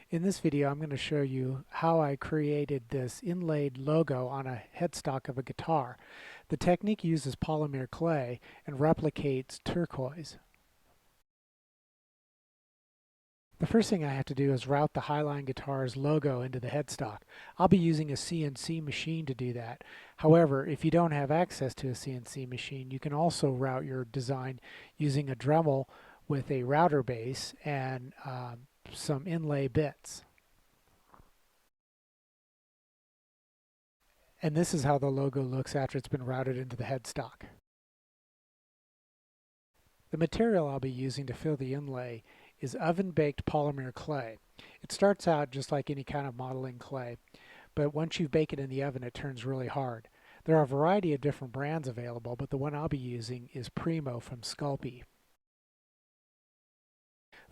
In this video, I'm going to show you how I created this inlaid logo on a headstock of a guitar. The technique uses polymer clay and replicates turquoise. The first thing I have to do is route the Highline Guitars logo into the headstock. I'll be using a CNC machine to do that. However, if you don't have access to a CNC machine, you can also route your design using a Dremel with a router base and some inlay bits. And this is how the logo looks after it's been routed into the headstock. The material I'll be using to fill the inlay is oven-baked polymer clay. It starts out just like any kind of modeling clay, but once you bake it in the oven, it turns really hard. There are a variety of different brands available, but the one I'll be using is Primo from Sculpey.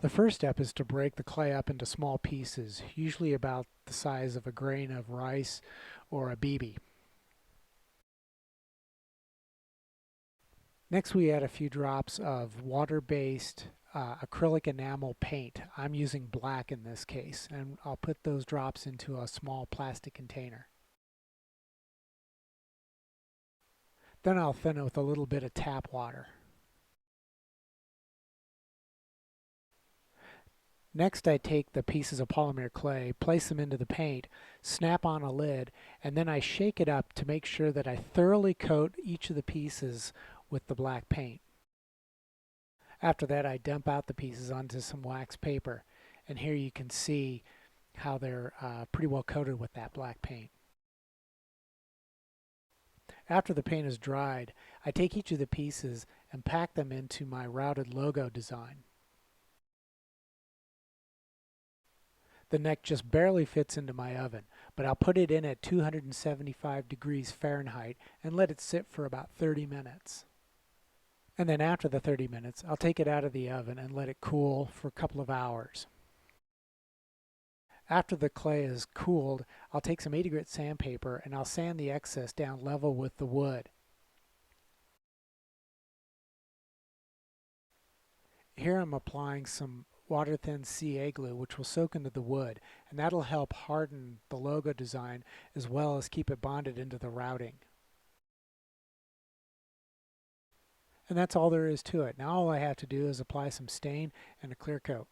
The first step is to break the clay up into small pieces, usually about the size of a grain of rice or a BB. Next, we add a few drops of water-based acrylic enamel paint. I'm using black in this case, and I'll put those drops into a small plastic container. Then I'll thin it with a little bit of tap water. Next, I take the pieces of polymer clay, place them into the paint, snap on a lid, and then I shake it up to make sure that I thoroughly coat each of the pieces with the black paint. After that, I dump out the pieces onto some wax paper, and here you can see how they're pretty well coated with that black paint. After the paint is dried, I take each of the pieces and pack them into my routed logo design. The neck just barely fits into my oven, but I'll put it in at 275 degrees Fahrenheit and let it sit for about 30 minutes. And then after the 30 minutes, I'll take it out of the oven and let it cool for a couple of hours. After the clay is cooled, I'll take some 80 grit sandpaper and I'll sand the excess down level with the wood. Here I'm applying some water-thin CA glue which will soak into the wood, and that'll help harden the logo design as well as keep it bonded into the routing. And that's all there is to it. Now all I have to do is apply some stain and a clear coat.